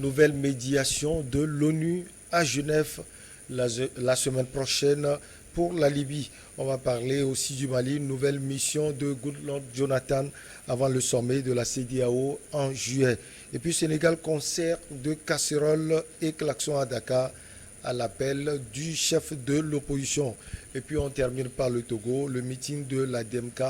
nouvelle médiation de l'ONU à Genève la semaine prochaine pour la Libye. On va parler aussi du Mali, une nouvelle mission de Goodluck Jonathan avant le sommet de la CEDEAO en juillet. Et puis Sénégal, concert de casseroles et klaxons à Dakar à l'appel du chef de l'opposition. Et puis on termine par le Togo, le meeting de la DEMK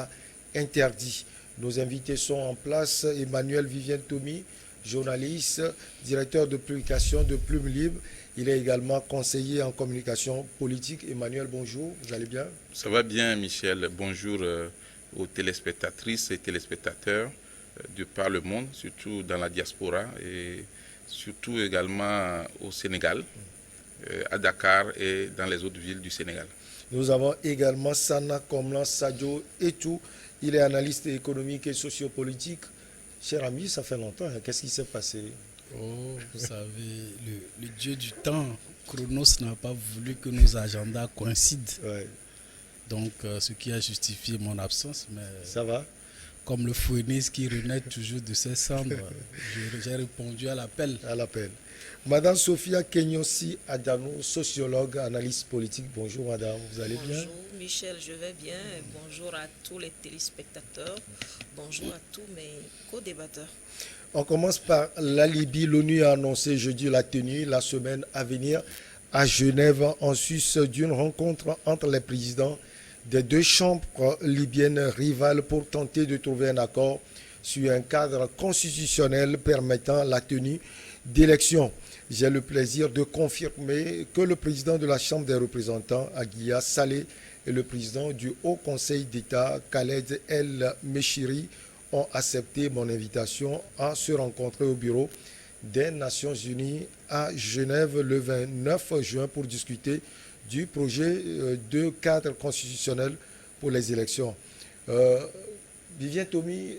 interdit. Nos invités sont en place. Emmanuel Vivien Tomi, journaliste, directeur de publication de Plume Libre. Il est également conseiller en communication politique. Emmanuel, bonjour, vous allez bien? Ça va bien, Michel. Bonjour aux téléspectatrices et téléspectateurs de par le monde, surtout dans la diaspora et surtout également au Sénégal, à Dakar et dans les autres villes du Sénégal. Nous avons également Sana Komlan Sadio Etou. Il est analyste économique et sociopolitique. Cher ami, ça fait longtemps. Qu'est-ce qui s'est passé? Oh, vous savez, le dieu du temps, Chronos, n'a pas voulu que nos agendas coïncident. Ouais. Donc, ce qui a justifié mon absence. Mais ça va? Comme le phénix qui renaît toujours de ses cendres, j'ai répondu à l'appel. À l'appel. Madame Sophia Kenyossi Adano, sociologue, analyste politique. Bonjour madame, vous allez bien? Bonjour Michel, je vais bien. Bonjour à tous les téléspectateurs. Bonjour à tous mes co-débatteurs. On commence par la Libye. L'ONU a annoncé jeudi la tenue, la semaine à venir, à Genève, en Suisse, d'une rencontre entre les présidents des deux chambres libyennes rivales pour tenter de trouver un accord sur un cadre constitutionnel permettant la tenue d'élections. J'ai le plaisir de confirmer que le président de la Chambre des représentants, Aguilla Saleh, et le président du Haut Conseil d'État, Khaled El Meshiri, ont accepté mon invitation à se rencontrer au bureau des Nations Unies à Genève le 29 juin pour discuter du projet de cadre constitutionnel pour les élections. Vivien Tomi,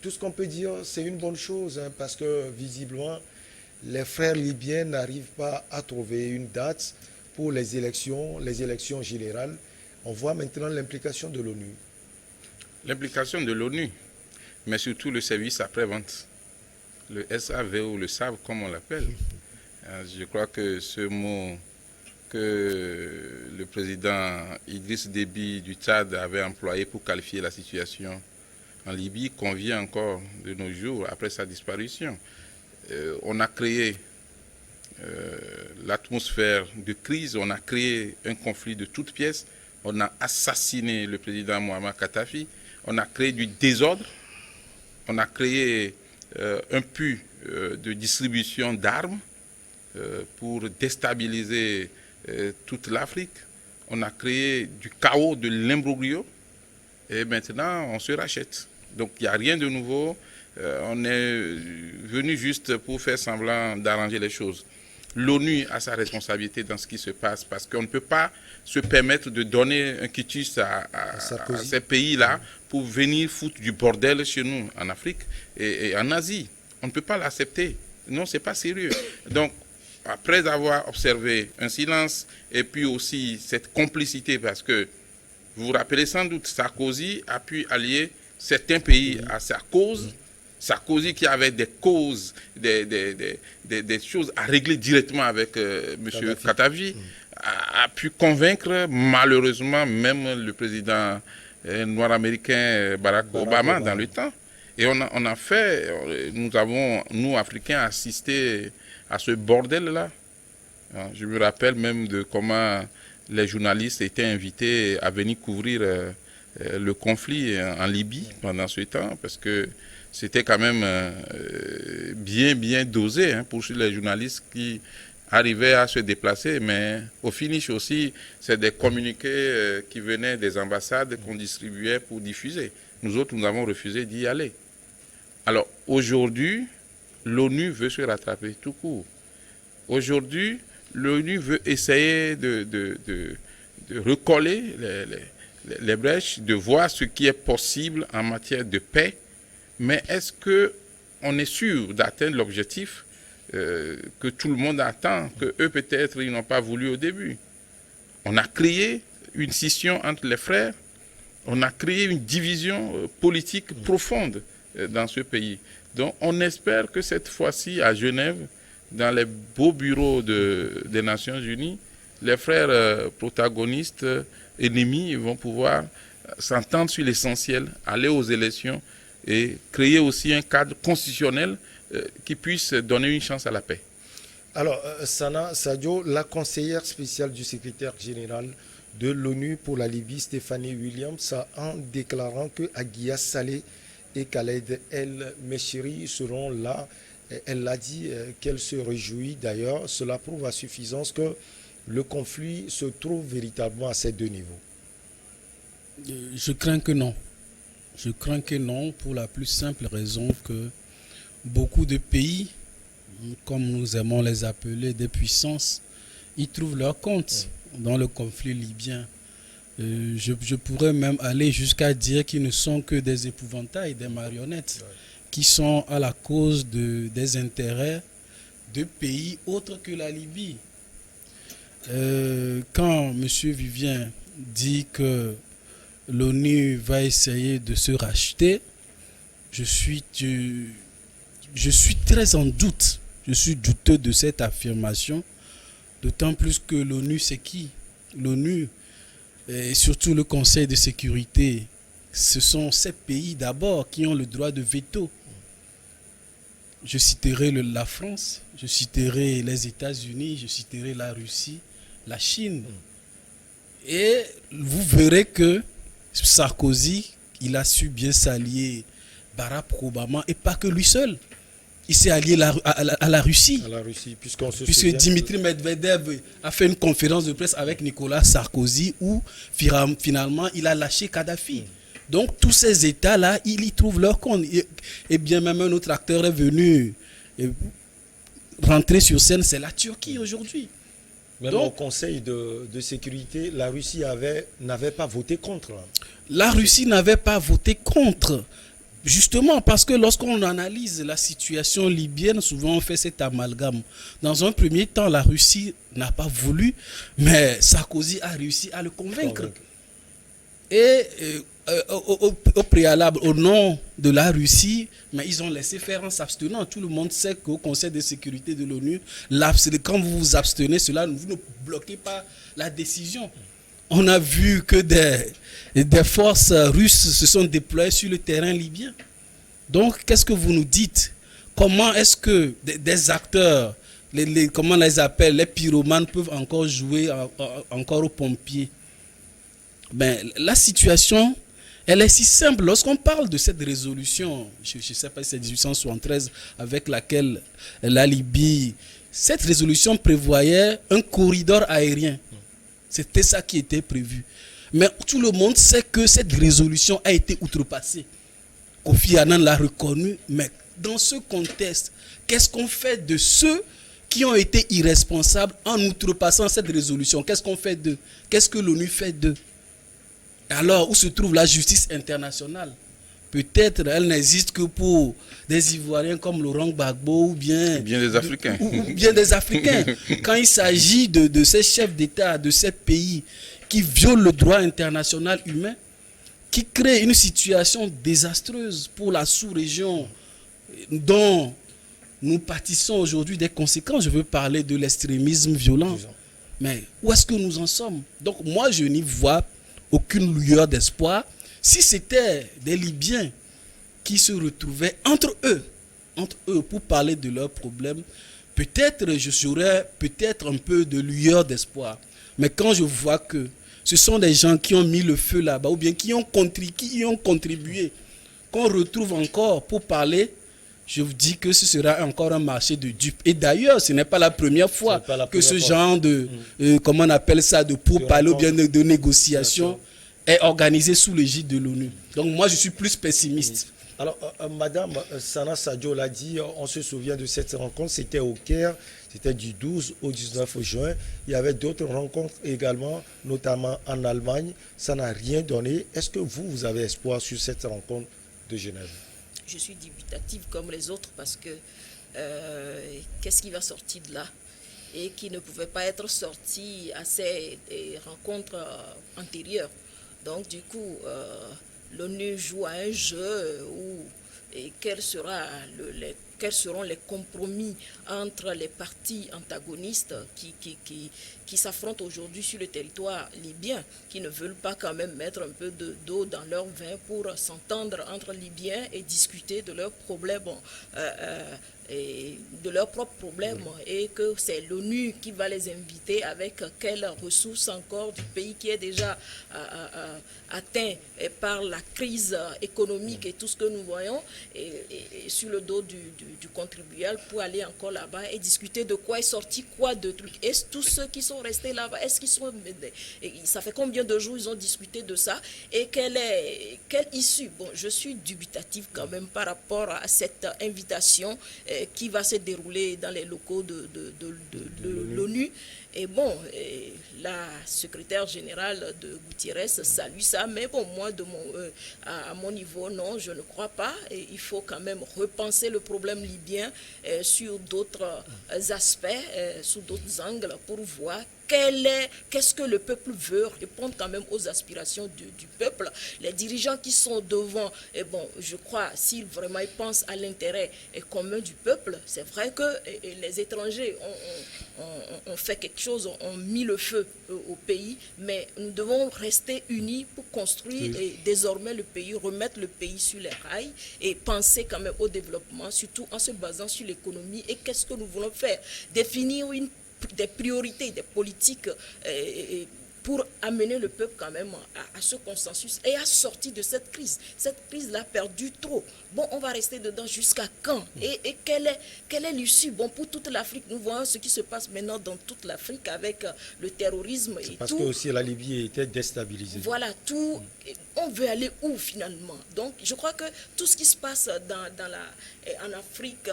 tout ce qu'on peut dire, c'est une bonne chose, hein, parce que visiblement, les frères libyens n'arrivent pas à trouver une date pour les élections générales. On voit maintenant l'implication de l'ONU. L'implication de l'ONU, mais surtout le service après-vente, le SAV ou le SAV comme on l'appelle. Je crois que ce mot que le président Idriss Déby du Tchad avait employé pour qualifier la situation en Libye convient encore de nos jours après sa disparition. On a créé l'atmosphère de crise, on a créé un conflit de toutes pièces, on a assassiné le président Mohamed Kadhafi, on a créé du désordre, on a créé un puits de distribution d'armes pour déstabiliser toute l'Afrique, on a créé du chaos, de l'imbroglio, et maintenant on se rachète. Donc il n'y a rien de nouveau. On est venu juste pour faire semblant d'arranger les choses. L'ONU a sa responsabilité dans ce qui se passe parce qu'on ne peut pas se permettre de donner un quitus à ces pays-là pour venir foutre du bordel chez nous en Afrique et en Asie. On ne peut pas l'accepter. Non, ce n'est pas sérieux. Donc, après avoir observé un silence et puis aussi cette complicité, parce que vous vous rappelez sans doute, Sarkozy a pu allier certains pays à sa cause. Sarkozy qui avait des causes, des choses à régler directement avec M. Kadhafi, a pu convaincre malheureusement même le président nord-américain Barack Obama dans le temps. Et on a fait, nous Africains, assisté à ce bordel-là. Je me rappelle même de comment les journalistes étaient invités à venir couvrir le conflit en Libye pendant ce temps, parce que c'était quand même bien dosé pour les journalistes qui arrivaient à se déplacer, mais au finish aussi, c'est des communiqués qui venaient des ambassades qu'on distribuait pour diffuser. Nous autres, nous avons refusé d'y aller. Alors aujourd'hui, l'ONU veut se rattraper tout court. Aujourd'hui, l'ONU veut essayer de recoller les brèches, de voir ce qui est possible en matière de paix. Mais est-ce qu'on est sûr d'atteindre l'objectif que tout le monde attend, que eux peut-être ils n'ont pas voulu au début? On a créé une scission entre les frères, on a créé une division politique profonde dans ce pays. Donc on espère que cette fois-ci à Genève, dans les beaux bureaux des Nations Unies, les frères protagonistes ennemis vont pouvoir s'entendre sur l'essentiel, aller aux élections et créer aussi un cadre constitutionnel qui puisse donner une chance à la paix. Alors, Sana Sadio, la conseillère spéciale du secrétaire général de l'ONU pour la Libye, Stéphanie Williams, en déclarant que Aguia Saleh et Khaled El Meshiri seront là. Elle a dit qu'elle se réjouit d'ailleurs. Cela prouve à suffisance que le conflit se trouve véritablement à ces deux niveaux. Je crains que non. Je crains que non, pour la plus simple raison que beaucoup de pays, comme nous aimons les appeler, des puissances, ils trouvent leur compte dans le conflit libyen. Je pourrais même aller jusqu'à dire qu'ils ne sont que des épouvantails, des marionnettes, qui sont à la cause des intérêts de pays autres que la Libye. Quand M. Vivien dit que l'ONU va essayer de se racheter, je suis très en doute. Je suis douteux de cette affirmation, d'autant plus que l'ONU, c'est qui? L'ONU, et surtout le Conseil de sécurité, ce sont ces pays d'abord qui ont le droit de veto. Je citerai la France, je citerai les États-Unis, je citerai la Russie, la Chine. Et vous verrez que Sarkozy, il a su bien s'allier Barack Obama, et pas que lui seul. Il s'est allié à la Russie. À la Russie, puisque Dimitri Medvedev a fait une conférence de presse avec Nicolas Sarkozy où finalement il a lâché Kadhafi. Donc tous ces États-là, ils y trouvent leur compte. Et bien même un autre acteur est venu rentrer sur scène, c'est la Turquie aujourd'hui. Même au Conseil de sécurité, la Russie n'avait pas voté contre. La Russie n'avait pas voté contre. Justement, parce que lorsqu'on analyse la situation libyenne, souvent on fait cet amalgame. Dans un premier temps, la Russie n'a pas voulu, mais Sarkozy a réussi à le convaincre. Et au préalable, au nom de la Russie, mais ils ont laissé faire en s'abstenant. Tout le monde sait qu'au Conseil de sécurité de l'ONU, quand vous vous abstenez, vous ne bloquez pas la décision. On a vu que des forces russes se sont déployées sur le terrain libyen. Donc, qu'est-ce que vous nous dites? Comment est-ce que des acteurs, comment on les appelle, les pyromanes peuvent encore jouer encore aux pompiers? Ben, la situation, elle est si simple. Lorsqu'on parle de cette résolution, je ne sais pas si c'est 1873, avec laquelle la Libye, cette résolution prévoyait un corridor aérien. C'était ça qui était prévu. Mais tout le monde sait que cette résolution a été outrepassée. Kofi Annan l'a reconnu, mais dans ce contexte, qu'est-ce qu'on fait de ceux qui ont été irresponsables en outrepassant cette résolution? Qu'est-ce qu'on fait d'eux? Qu'est-ce que l'ONU fait d'eux? Alors, où se trouve la justice internationale? Peut-être elle n'existe que pour des Ivoiriens comme Laurent Gbagbo ou bien des Africains. Ou bien des Africains. Quand il s'agit de ces chefs d'État, de ces pays qui violent le droit international humain, qui créent une situation désastreuse pour la sous-région dont nous pâtissons aujourd'hui des conséquences. Je veux parler de l'extrémisme violent. Mais où est-ce que nous en sommes? Donc moi, je n'y vois aucune lueur d'espoir. Si c'était des Libyens qui se retrouvaient entre eux pour parler de leurs problèmes, peut-être j'aurais peut-être un peu de lueur d'espoir. Mais quand je vois que ce sont des gens qui ont mis le feu là-bas, ou bien qui y ont contribué, qu'on retrouve encore pour parler, je vous dis que ce sera encore un marché de dupes. Et d'ailleurs, ce n'est pas la première fois que ce genre de, comment on appelle ça, de pourparlers ou bien de négociations est organisé sous l'égide de l'ONU. Donc moi, je suis plus pessimiste. Alors, Madame Sana Sadio l'a dit, on se souvient de cette rencontre, c'était au Caire, c'était du 12 au 19 juin. Il y avait d'autres rencontres également, notamment en Allemagne. Ça n'a rien donné. Est-ce que vous avez espoir sur cette rencontre de Genève? Je suis dubitative comme les autres parce que qu'est-ce qui va sortir de là et qui ne pouvait pas être sorti à ces rencontres antérieures. Donc du coup, l'ONU joue à un jeu où et quels seront les compromis entre les partis antagonistes qui s'affrontent aujourd'hui sur le territoire libyen, qui ne veulent pas quand même mettre un peu d'eau dans leur vin pour s'entendre entre Libyens et discuter de leurs problèmes, et de leurs propres problèmes, et que c'est l'ONU qui va les inviter avec quelles ressources encore du pays qui est déjà atteint par la crise économique et tout ce que nous voyons, et sur le dos du contribuable pour aller encore là-bas et discuter de quoi est sorti quoi de trucs. Et tous ceux qui sont restés là-bas, est-ce qu'ils sont... Ça fait combien de jours ils ont discuté de ça et quelle issue? Bon, je suis dubitative quand même par rapport à cette invitation qui va se dérouler dans les locaux de l'ONU. Et bon, la secrétaire générale de Guterres salue ça, mais bon, moi, à mon niveau, non, je ne crois pas. Et il faut quand même repenser le problème libyen sur d'autres aspects, sous d'autres angles, pour voir qu'est-ce que le peuple veut, répondre quand même aux aspirations du peuple. Les dirigeants qui sont devant, et bon, je crois, s'ils vraiment ils pensent à l'intérêt commun du peuple, c'est vrai que les étrangers ont fait quelque chose, ont mis le feu au pays, mais nous devons rester unis pour construire désormais le pays, remettre le pays sur les rails et penser quand même au développement, surtout en se basant sur l'économie et qu'est-ce que nous voulons faire. Définir des priorités, des politiques pour amener le peuple quand même à ce consensus et à sortir de cette crise. Cette crise-là a perdu trop. Bon, on va rester dedans jusqu'à quand? Et quelle est l'issue? Bon, pour toute l'Afrique, nous voyons ce qui se passe maintenant dans toute l'Afrique avec le terrorisme et parce tout. Parce que aussi la Libye était déstabilisée. Voilà, tout. On veut aller où finalement? Donc, je crois que tout ce qui se passe en Afrique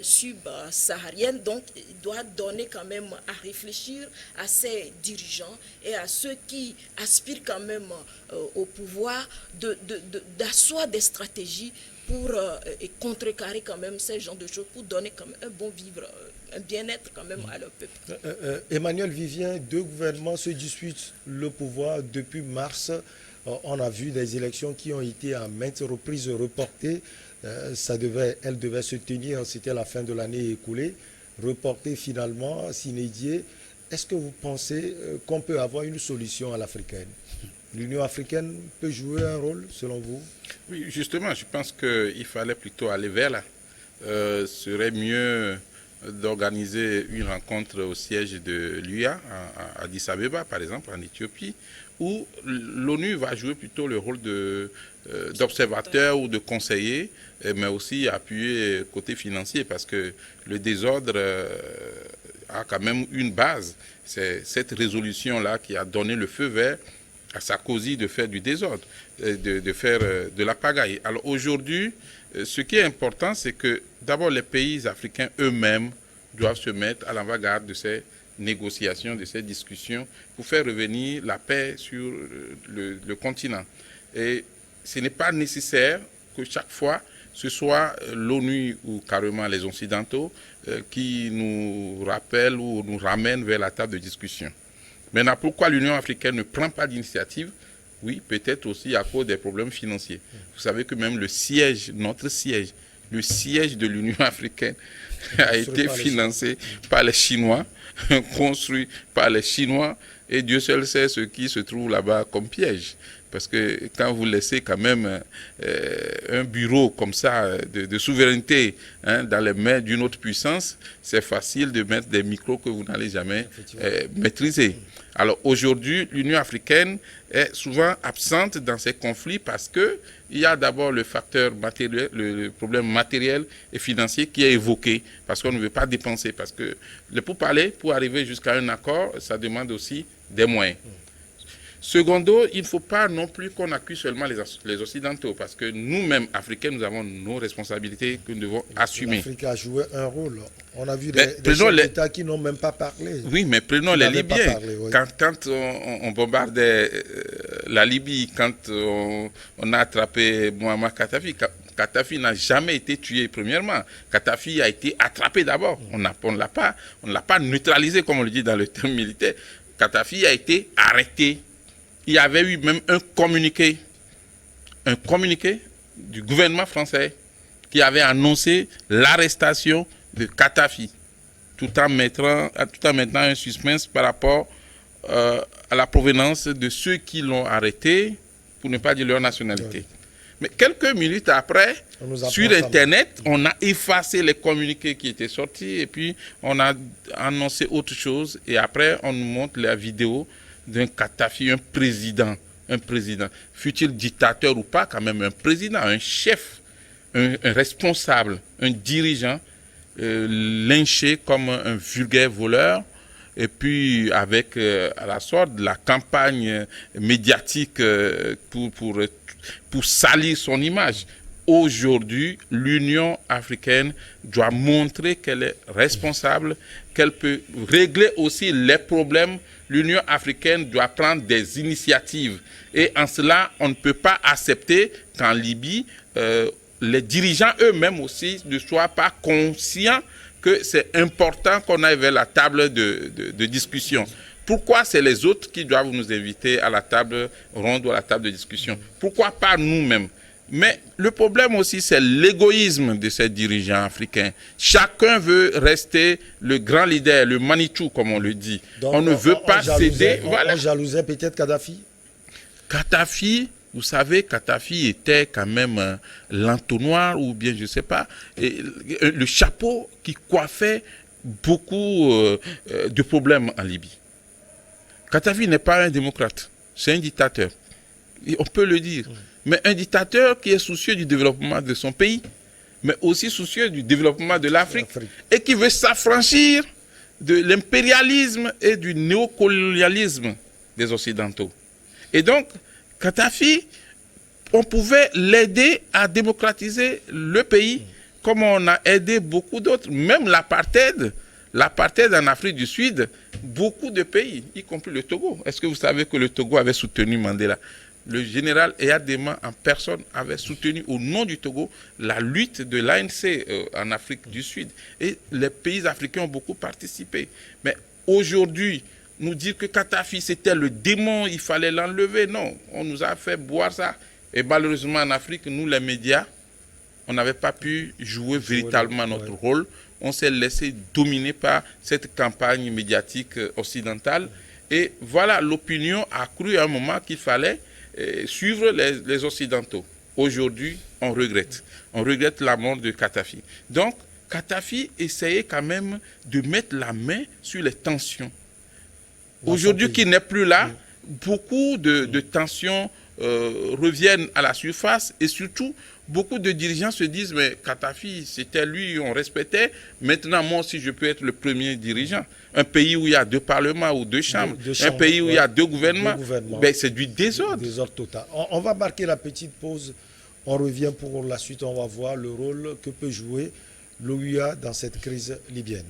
subsaharienne, donc, doit donner quand même à réfléchir à ces dirigeants et à ceux qui aspirent quand même au pouvoir d'asseoir des stratégies pour contrecarrer quand même ces genres de choses, pour donner quand même un bon vivre, un bien-être quand même à leur peuple. Emmanuel Vivien, deux gouvernements se disputent le pouvoir depuis mars. On a vu des élections qui ont été à maintes reprises reportées. Elles devaient se tenir, c'était la fin de l'année écoulée, reportées finalement, s'inédier. Est-ce que vous pensez qu'on peut avoir une solution à l'africaine? L'Union africaine peut jouer un rôle, selon vous? Oui, justement, je pense qu'il fallait plutôt aller vers là. Serait mieux d'organiser une rencontre au siège de l'UA à Addis Abeba, par exemple, en Éthiopie, où l'ONU va jouer plutôt le rôle d'observateur ou de conseiller, mais aussi appuyer côté financier, parce que le désordre a quand même une base. C'est cette résolution-là qui a donné le feu vert à Sarkozy de faire du désordre, de faire de la pagaille. Alors aujourd'hui, ce qui est important, c'est que d'abord les pays africains eux-mêmes doivent se mettre à l'avant-garde de ces négociations, de ces discussions, pour faire revenir la paix sur le continent. Et ce n'est pas nécessaire que chaque fois, ce soit l'ONU ou carrément les Occidentaux qui nous rappellent ou nous ramènent vers la table de discussion. Maintenant, pourquoi l'Union africaine ne prend pas d'initiative? Oui, peut-être aussi à cause des problèmes financiers. Vous savez que même notre siège, le siège de l'Union africaine a été financé par les Chinois, construit par les Chinois, et Dieu seul sait ce qui se trouve là-bas comme piège. Parce que quand vous laissez quand même un bureau comme ça de souveraineté dans les mains d'une autre puissance, c'est facile de mettre des micros que vous n'allez jamais maîtriser. Alors aujourd'hui, l'Union africaine est souvent absente dans ces conflits parce qu'il y a d'abord le facteur matériel, le problème matériel et financier qui est évoqué, parce qu'on ne veut pas dépenser. Parce que le pourparler, pour arriver jusqu'à un accord, ça demande aussi des moyens. Secondo, il ne faut pas non plus qu'on accuse seulement les Occidentaux, parce que nous-mêmes, Africains, nous avons nos responsabilités que nous devons assumer. L'Afrique a joué un rôle. On a vu des chefs d'État qui n'ont même pas parlé. Oui, mais prenons les Libyens. Quand on bombardait la Libye, quand on a attrapé Muammar Kadhafi, Kadhafi n'a jamais été tué premièrement. Kadhafi a été attrapé d'abord. On ne l'a pas neutralisé, comme on le dit dans le terme militaire. Kadhafi a été arrêté. Il y avait eu même un communiqué du gouvernement français qui avait annoncé l'arrestation de Kadhafi, tout en mettant un suspense par rapport à la provenance de ceux qui l'ont arrêté, pour ne pas dire leur nationalité. Oui. Mais quelques minutes après, sur Internet, on a effacé les communiqués qui étaient sortis et puis on a annoncé autre chose. Et après, on nous montre la vidéo d'un Kadhafi, un président. Fut-il dictateur ou pas, quand même un président, un chef, un responsable, un dirigeant, lynché comme un vulgaire voleur. Et puis avec à la sorte de la campagne médiatique pour salir son image. Aujourd'hui, l'Union africaine doit montrer qu'elle est responsable, qu'elle peut régler aussi les problèmes. L'Union africaine doit prendre des initiatives. Et en cela, on ne peut pas accepter qu'en Libye, les dirigeants eux-mêmes aussi ne soient pas conscients que c'est important qu'on aille vers la table de discussion. Pourquoi c'est les autres qui doivent nous inviter à la table ronde ou à la table de discussion? Pourquoi pas nous-mêmes? Mais le problème aussi, c'est l'égoïsme de ces dirigeants africains. Chacun veut rester le grand leader, le Manitou, comme on le dit. Donc, on ne veut pas céder. On jalousait peut-être Kadhafi? Kadhafi, vous savez, Kadhafi était quand même l'entonnoir, ou bien je ne sais pas, le chapeau qui coiffait beaucoup de problèmes en Libye. Kadhafi n'est pas un démocrate, c'est un dictateur. Et on peut le dire. Mais un dictateur qui est soucieux du développement de son pays, mais aussi soucieux du développement de l'Afrique, et qui veut s'affranchir de l'impérialisme et du néocolonialisme des Occidentaux. Et donc, Kadhafi, on pouvait l'aider à démocratiser le pays, comme on a aidé beaucoup d'autres, même l'apartheid en Afrique du Sud, beaucoup de pays, y compris le Togo. Est-ce que vous savez que le Togo avait soutenu Mandela? Le général Eyadema en personne avait soutenu au nom du Togo la lutte de l'ANC en Afrique du Sud. Et les pays africains ont beaucoup participé. Mais aujourd'hui, nous dire que Kadhafi c'était le démon, il fallait l'enlever, non. On nous a fait boire ça. Et malheureusement en Afrique, nous les médias, on n'avait pas pu jouer véritablement notre rôle. On s'est laissé dominer par cette campagne médiatique occidentale. Et voilà, l'opinion a cru à un moment qu'il fallait suivre les Occidentaux. Aujourd'hui, on regrette. On regrette la mort de Kadhafi. Donc, Kadhafi essayait quand même de mettre la main sur les tensions. Aujourd'hui, qu'il n'est plus là, beaucoup de tensions reviennent à la surface et surtout, beaucoup de dirigeants se disent, mais Kadhafi, c'était lui, on respectait. Maintenant, moi aussi, je peux être le premier dirigeant. Un pays où il y a 2 parlements ou 2 chambres, un pays où il y a 2 gouvernements, ben, c'est du désordre. Désordre total. On va marquer la petite pause. On revient pour la suite. On va voir le rôle que peut jouer l'OUA dans cette crise libyenne.